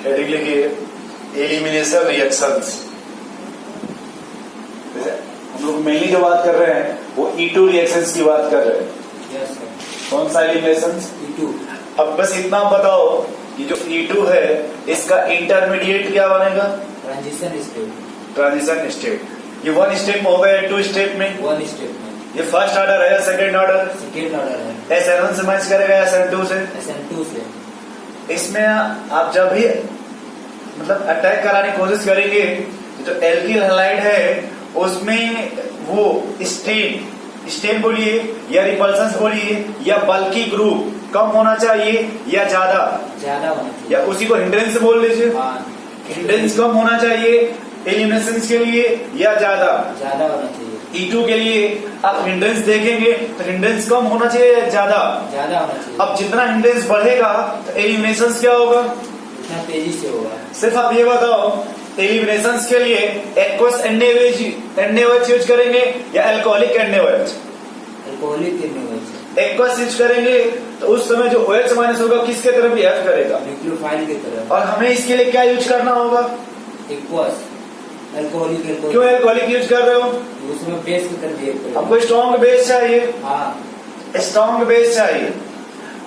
Heading लिखिए elimination reactions. हम लोग मेनली जो बात कर रहे हैं वो E2 रिएक्शंस की बात कर रहे हैं। Yes sir. कौन सा एलिमिनेशन? E2। अब बस इतना बताओ कि जो E2 है इसका इंटरमीडिएट क्या बनेगा? Transition state. Transition state. ये वन स्टेप हो गया 2 स्टेप में। वन स्टेप में। ये फर्स्ट ऑर्डर है या सेकेंड ऑर्डर? सेकेंड ऑर्डर है। SN1 से मैच करेगा या SN2 से? SN2 से। इसमें आप जब भी मतलब अटैक कराने की कोशिश करेंगे तो एल्किल हैलाइड है उसमें वो स्टेन बोलिए या रिपल्सन बोलिए या बल्कि ग्रुप कम होना चाहिए या ज्यादा होना चाहिए, या उसी को हिंड्रेंस बोल लीजिए। हिंड्रेंस कम होना चाहिए एलिमिनेशन के लिए या ज्यादा होना चाहिए। E2 के लिए आप हिंड्रेंस देखेंगे तो हिंड्रेंस कम होना चाहिए या ज्यादा होना चाहिए। अब जितना हिंड्रेंस बढ़ेगा तो एलिमिनेशन क्या होगा? उतना तेजी से होगा। सिर्फ आप ये बताओ एलिमिनेशन के लिए एक्वस एन्डेवेज यूज करेंगे या अल्कोहलिक एन्डेवेज? अल्कोहलिक एन्डेवेज। एक्वस यूज करेंगे तो उस समय जो OH माइनस होगा किसके तरफ बिहेव करेगा? न्यूक्लियोफाइल की तरफ। और हमें इसके लिए क्या यूज करना होगा? एक्वस। अल्कोहलिक। क्यों अल्कोहलिक यूज कर रहे हो? उसमें बेस की तरफ बिहेव करेगा। हमको स्ट्रॉन्ग बेस चाहिए। हाँ, स्ट्रॉन्ग बेस चाहिए।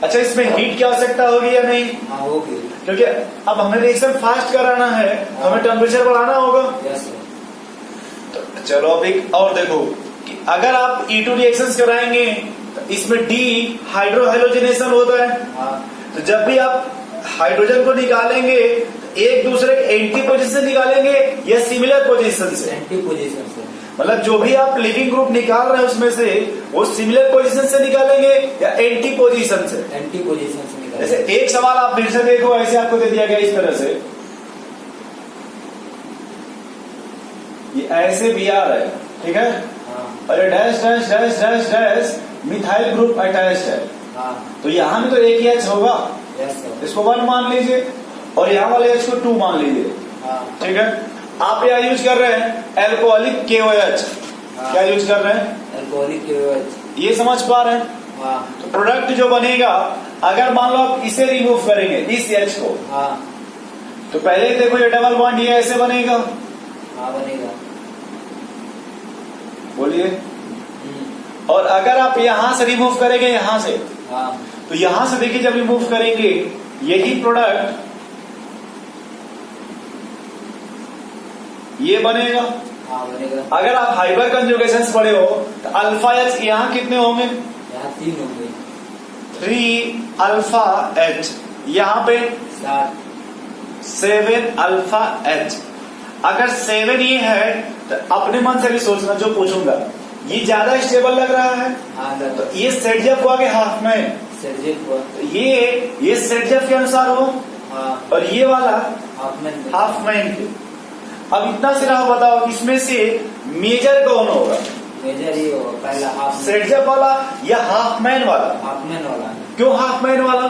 अच्छा इसमें हीट की आवश्यकता होगी या नहीं? हाँ होगी। क्योंकि अब हमें रिएक्शन फास्ट कराना है तो हमें टेम्परेचर बढ़ाना होगा। Yes sir. तो चलो अब एक और देखो कि अगर आप E2 रिएक्शंस कराएंगे तो इसमें डी हाइड्रोहाइलोजिनेशन होता है। हाँ। तो जब भी आप हाइड्रोजन को निकालेंगे तो एक दूसरे के एंटी पोजीशन निकालेंगे या सिमिलर पोजीशन से? एंटी पोजीशन से। मतलब जो भी आप लिविंग ग्रुप निकाल रहे हैं उसमें से वो सिमिलर पोजीशन से निकालेंगे या एंटी पोजीशन से? एंटी पोजीशन से निकालेंगे। जैसे एक सवाल आप फिर से देखो, ऐसे आपको दे दिया गया इस तरह से, ये ऐसे Br है, ठीक है? हाँ। और ये dash dash dash dash dash methyl group attached है। हाँ। तो यहाँ में तो एक ही H होगा। Yes sir. इसको 1 मान लीजिए और यहाँ वाले H को 2 मान लीजिए। हाँ। ठीक है, आप यहाँ यूज कर रहे हैं एल्कोहलिक KOH। हाँ। क्या यूज कर रहे हैं? Alcoholic KOH। ये समझ पा रहे हैं? हाँ। तो प्रोडक्ट जो बनेगा अगर मान लो आप इसे रिमूव करेंगे इस H को, हाँ। तो पहले देखो ये डबल बॉन्ड ये ऐसे बनेगा। हाँ बनेगा। बोलिए। और अगर आप यहां से रिमूव करेंगे यहां से, हाँ। तो यहां से देखिए जब रिमूव करेंगे यही प्रोडक्ट ये बनेगा। हाँ बनेगा। अगर आप हाइपर कंजुगेशन पढ़े हो तो अल्फा H यहाँ कितने होंगे? यहाँ 3 होंगे। 3 अल्फा H, यहाँ पे 7 अल्फा H। अगर 7 ये है तो अपने मन से भी सोचना जो पूछूंगा ये ज्यादा स्टेबल लग रहा है। हाँ तो ये सेटजेफ हुआ के हाफ में, सेटजेफ हुआ। तो ये सेटजेफ के अनुसार हो। हाँ। और ये वाला हाफ मैन के। अब इतना सिरा बताओ इसमें से मेजर कौन होगा? मेजर ये होगा पहला हाफ सेटजेफ वाला या हाफ मैन वाला? हाफ मैन वाला। क्यों हाफ मैन वाला?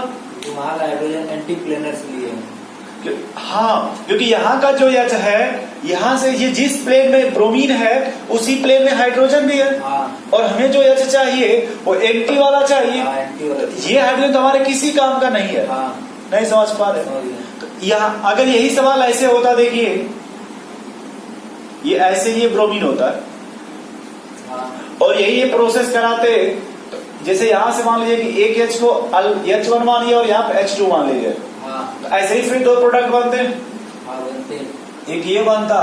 वहाँ हाइड्रोजन एंटी प्लेनर से लिए हैं। हाँ, क्योंकि यहाँ का जो H है यहाँ से ये जिस प्लेन में ब्रोमीन है उसी प्लेन में हाइड्रोजन भी है। हाँ। और हमें जो H चाहिए वो एंटी वाला चाहिए। हाँ, एंटी वाला। ये हाइड्रोजन तो हमारे किसी काम का नहीं है। हाँ। नहीं समझ पा रहे? तो यहाँ अगर यही सवाल ऐसे होता, देखिए ये ऐसे ही ब्रोमीन होता है। हाँ। और यही ये प्रोसेस कराते तो जैसे यहाँ से मान लीजिए कि एक H को H1 मानिए और यहाँ पे H2 मान लीजिए। हाँ। तो ऐसे ही फिर 2 प्रोडक्ट बनते हैं। हाँ बनते हैं। एक ये बनता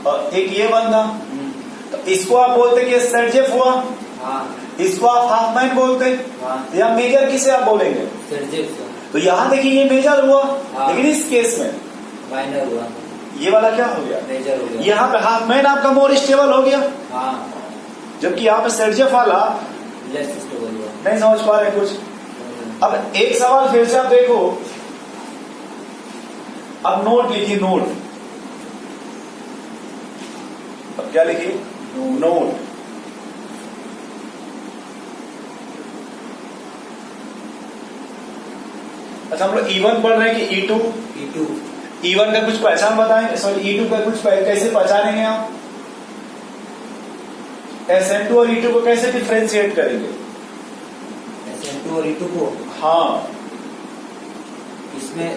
और एक ये बनता। तो इसको आप बोलते कि सेटजेफ हुआ। हाँ। इसको आप हाफ मैन बोलते। हाँ। या मेजर किसे आप बोलेंगे? सेटजेफ। तो यहाँ देखिए ये मेजर हुआ। हाँ। लेकिन इस केस में माइनर हुआ। ये वाला क्या हो गया? मेजर हो गया। यहाँ पे हाफ मैन आपका मोर स्टेबल हो गया। हाँ। जबकि यहाँ पे सेटजेफ वाला लेस स्टेबल हुआ। नहीं समझ पा रहे कुछ। अब एक सवाल फिर से आप देखो, अब नोट लिखिए, नोट। अब क्या लिखिए? नोट। अच्छा हम लोग E1 पढ़ रहे हैं कि E2? E1 का कुछ पहचान बताएं, सॉरी E2 का कुछ कैसे पहचानेंगे आप? SN2 और E2 को कैसे डिफ्रेंशिएट करेंगे? SN2 और E2 को? हाँ, इसमें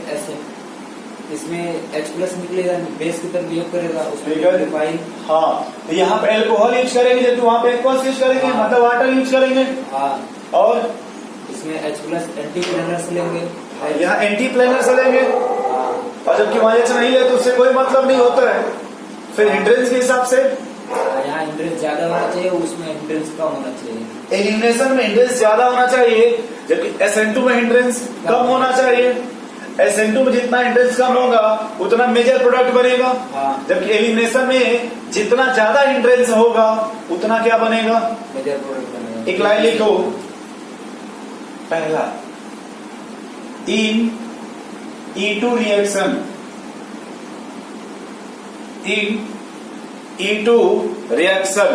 इसमें H प्लस निकलेगा, बेस की तरफ बिहेव करेगा, उसमें ठीक है। डिफाइन। हाँ, तो यहाँ पे अल्कोहल यूज करेंगे जबकि वहाँ पे एक्वस यूज करेंगे, हाँ। मतलब वाटर यूज करेंगे। हाँ, और इसमें H प्लस एंटी प्लेनर्स लेंगे। यहाँ एंटी प्लेनर से लेंगे, हाँ, और जबकि वहाँ H नहीं ले तो उससे कोई मतलब नहीं होता है। फिर हिंड्रेंस के हिसाब से यहाँ हिंड्रेंस ज्यादा होना चाहिए, उसमें हिंड्रेंस कम होना चाहिए। एलिमिनेशन में हिंड्रेंस ज्यादा होना चाहिए, जबकि SN2 में हिंड्रेंस कम होना चाहिए। SN2 में जितना हिंड्रेंस कम होगा उतना मेजर प्रोडक्ट बनेगा, हाँ, जबकि एलिमिनेशन में जितना ज्यादा हिंड्रेंस होगा उतना क्या बनेगा। मेजर प्रोडक्ट बनेगा। एक लाइन लिखो, पहला in E2 reaction, in E2 reaction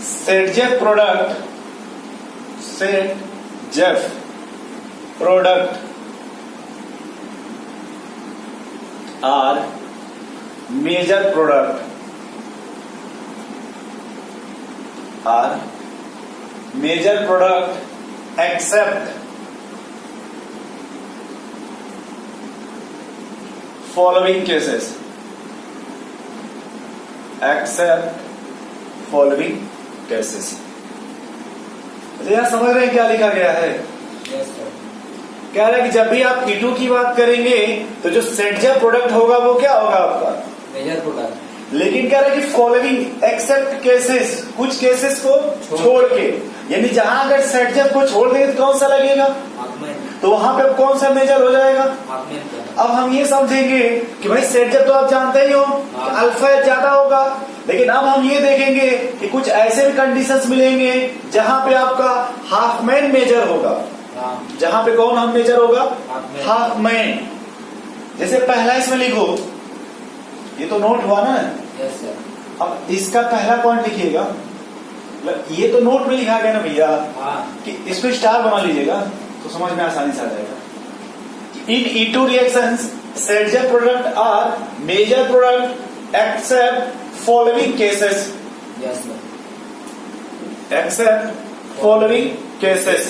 Saytzeff product are major product except following cases, तो यहां समझ रहे हैं क्या लिखा गया है। Yes sir. कह रहा है कि जब भी आप E2 की बात करेंगे तो जो सेटजेफ प्रोडक्ट होगा वो क्या होगा आपका, मेजर प्रोडक्ट। लेकिन कह रहा है कि फॉलोइंग एक्सेप्ट केसेस, कुछ केसेस को छोड़ के, यानी जहां अगर सेटजेफ को छोड़ देंगे तो कौन सा लगेगा, आर्गुमेंट। तो वहां पे कौन सा मेजर हो जाएगा। आर्गुमेंट का। अब हम ये समझेंगे कि भाई सेटजेफ तो आप जानते ही हो कि अल्फा ज्यादा होगा, लेकिन अब हम ये देखेंगे कि कुछ ऐसे भी कंडीशंस मिलेंगे जहां पे आपका हाफ मैन मेजर होगा। हाँ, जहां पे कौन हाफ मेजर होगा, Half-man। Half man. जैसे पहला इसमें लिखो, ये तो नोट हुआ ना। Yes sir. अब इसका पहला पॉइंट लिखिएगा, मतलब ये तो नोट में लिखा गया ना भैया, हाँ, कि इसमें स्टार बना लीजिएगा तो समझ में आसानी से आ जाएगा। In E2 reactions Saytzeff product are major product except following cases, yes sir. Except following cases.